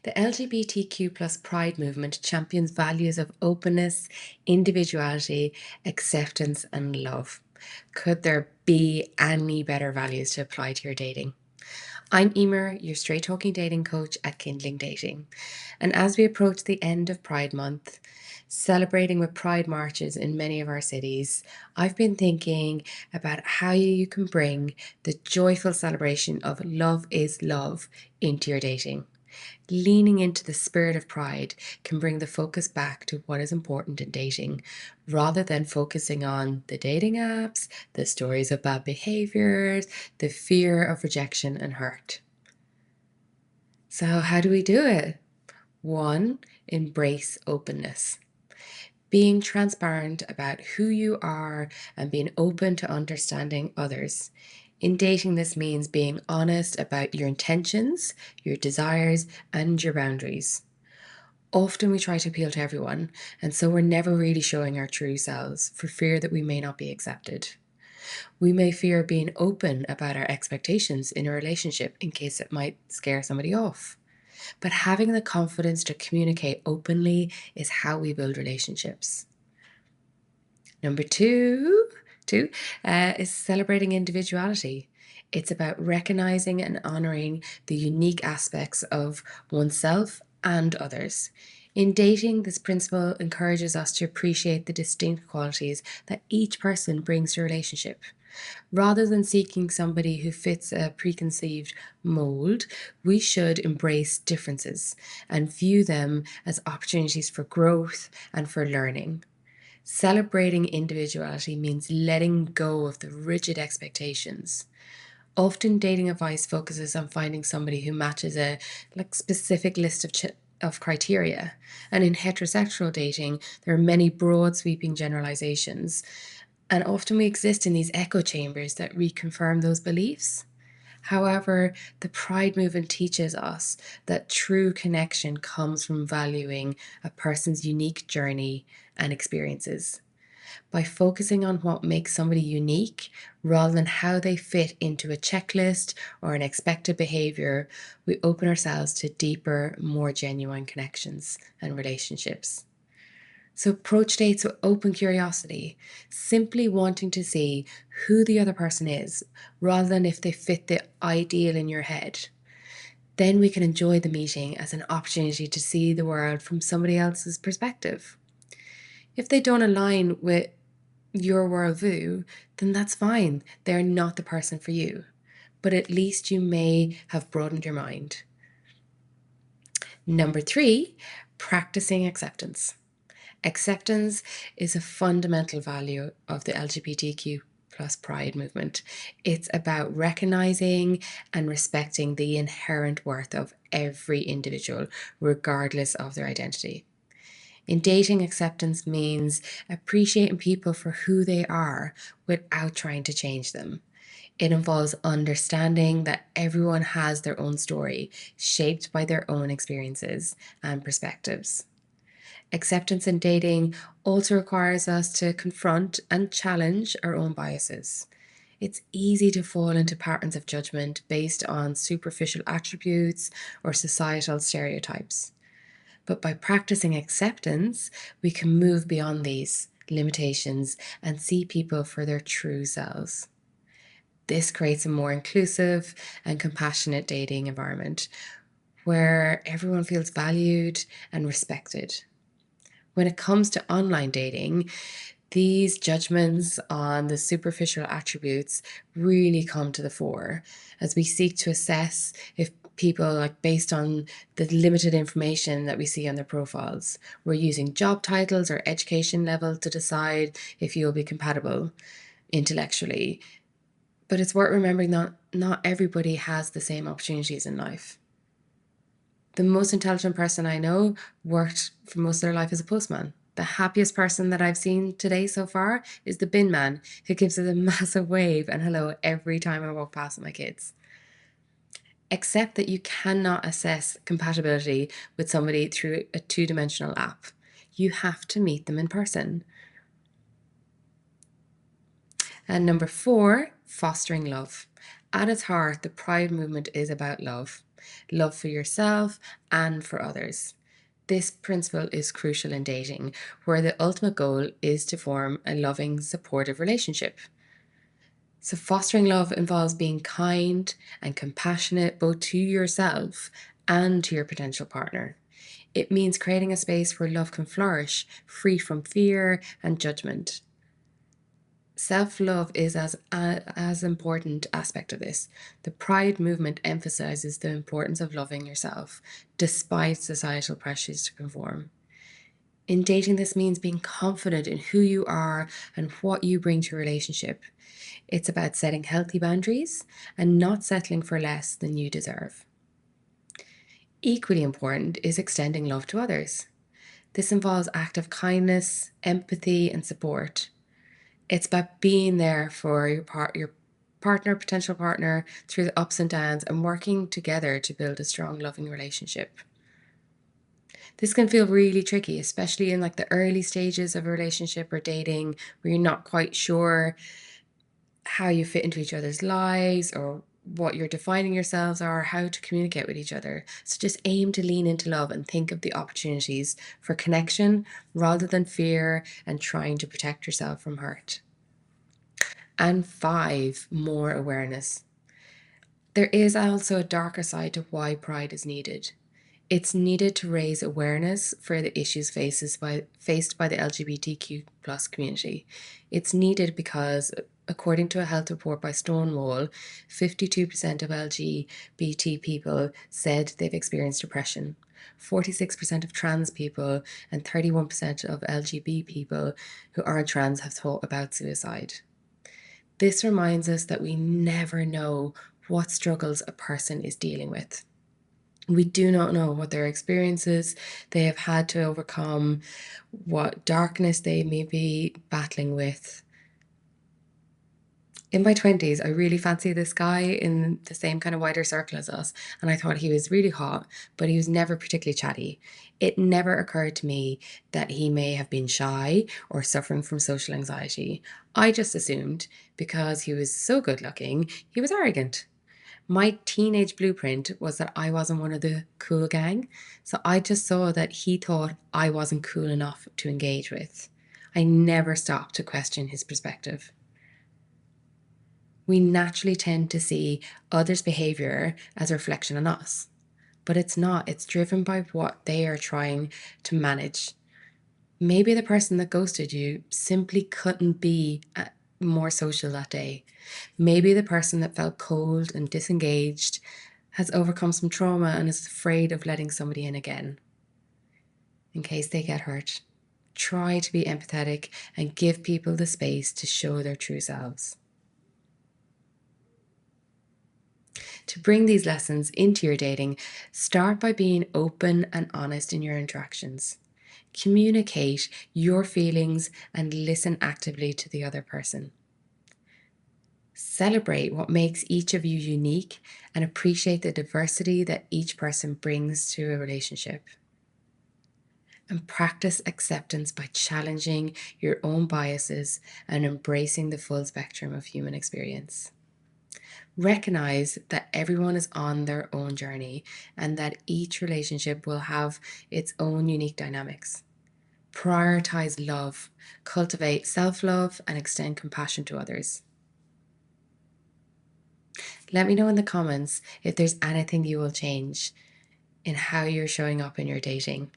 The LGBTQ plus Pride movement champions values of openness, individuality, acceptance, and love. Could there be any better values to apply to your dating? I'm Eimear, your straight talking dating coach at Kindling Dating. And as we approach the end of Pride Month, celebrating with Pride marches in many of our cities, I've been thinking about how you can bring the joyful celebration of love is love into your dating. Leaning into the spirit of pride can bring the focus back to what is important in dating rather than focusing on the dating apps, the stories of bad behaviours, the fear of rejection and hurt. So, how do we do it? One, embrace openness. Being transparent about who you are and being open to understanding others. In dating, this means being honest about your intentions, your desires, and your boundaries. Often we try to appeal to everyone, and so we're never really showing our true selves for fear that we may not be accepted. We may fear being open about our expectations in a relationship in case it might scare somebody off. But having the confidence to communicate openly is how we build relationships. Number two is celebrating individuality. It's about recognizing and honoring the unique aspects of oneself and others. In dating, this principle encourages us to appreciate the distinct qualities that each person brings to a relationship. Rather than seeking somebody who fits a preconceived mold, we should embrace differences and view them as opportunities for growth and for learning. Celebrating individuality means letting go of the rigid expectations. Often dating advice focuses on finding somebody who matches a specific list of criteria. And in heterosexual dating, there are many broad sweeping generalizations. And often we exist in these echo chambers that reconfirm those beliefs. However, the Pride movement teaches us that true connection comes from valuing a person's unique journey and experiences. By focusing on what makes somebody unique rather than how they fit into a checklist or an expected behavior, we open ourselves to deeper, more genuine connections and relationships. So approach dates with open curiosity, simply wanting to see who the other person is rather than if they fit the ideal in your head. Then we can enjoy the meeting as an opportunity to see the world from somebody else's perspective. If they don't align with your worldview, then that's fine. They're not the person for you. But at least you may have broadened your mind. Number three, practicing acceptance. Acceptance is a fundamental value of the LGBTQ plus Pride movement. It's about recognizing and respecting the inherent worth of every individual, regardless of their identity. In dating, acceptance means appreciating people for who they are without trying to change them. It involves understanding that everyone has their own story, shaped by their own experiences and perspectives. Acceptance in dating also requires us to confront and challenge our own biases. It's easy to fall into patterns of judgment based on superficial attributes or societal stereotypes. But by practicing acceptance, we can move beyond these limitations and see people for their true selves. This creates a more inclusive and compassionate dating environment where everyone feels valued and respected. When it comes to online dating, these judgments on the superficial attributes really come to the fore as we seek to assess if people, based on the limited information that we see on their profiles. We're using job titles or education level to decide if you'll be compatible intellectually. But it's worth remembering that not everybody has the same opportunities in life. The most intelligent person I know worked for most of their life as a postman. The happiest person that I've seen today so far is the bin man who gives us a massive wave and hello every time I walk past my kids. Accept that you cannot assess compatibility with somebody through a two-dimensional app. You have to meet them in person. And number four, fostering love. At its heart, the Pride movement is about love. love for yourself and for others. This principle is crucial in dating, where the ultimate goal is to form a loving, supportive relationship. So, fostering love involves being kind and compassionate both to yourself and to your potential partner. It means creating a space where love can flourish, free from fear and judgment. Self-love is as important aspect of this. The Pride movement emphasizes the importance of loving yourself, despite societal pressures to conform. In dating, this means being confident in who you are and what you bring to a relationship. It's about setting healthy boundaries and not settling for less than you deserve. Equally important is extending love to others. This involves active kindness, empathy, and support. It's about being there for your partner, potential partner, through the ups and downs and working together to build a strong, loving relationship. This can feel really tricky, especially in like the early stages of a relationship or dating where you're not quite sure how you fit into each other's lives or what your defining yourselves are, how to communicate with each other. So just aim to lean into love and think of the opportunities for connection rather than fear and trying to protect yourself from hurt. And 5, more awareness. There is also a darker side to why pride is needed. It's needed to raise awareness for the issues faced by the LGBTQ plus community. It's needed because, according to a health report by Stonewall, 52% of LGBT people said they've experienced depression. 46% of trans people and 31% of LGBT people who aren't trans have thought about suicide. This reminds us that we never know what struggles a person is dealing with. We do not know what their experiences they have had to overcome, what darkness they may be battling with. In my 20s, I really fancied this guy in the same kind of wider circle as us, and I thought he was really hot, but he was never particularly chatty. It never occurred to me that he may have been shy or suffering from social anxiety. I just assumed because he was so good looking, he was arrogant. My teenage blueprint was that I wasn't one of the cool gang, so I just saw that he thought I wasn't cool enough to engage with. I never stopped to question his perspective. We naturally tend to see others' behavior as a reflection on us, but it's not. It's driven by what they are trying to manage. Maybe the person that ghosted you simply couldn't be more social that day. Maybe the person that felt cold and disengaged has overcome some trauma and is afraid of letting somebody in again in case they get hurt. Try to be empathetic and give people the space to show their true selves. To bring these lessons into your dating, start by being open and honest in your interactions. Communicate your feelings and listen actively to the other person. Celebrate what makes each of you unique and appreciate the diversity that each person brings to a relationship. And practice acceptance by challenging your own biases and embracing the full spectrum of human experience. Recognize that everyone is on their own journey and that each relationship will have its own unique dynamics. Prioritize love, cultivate self-love, and extend compassion to others. Let me know in the comments if there's anything you will change in how you're showing up in your dating.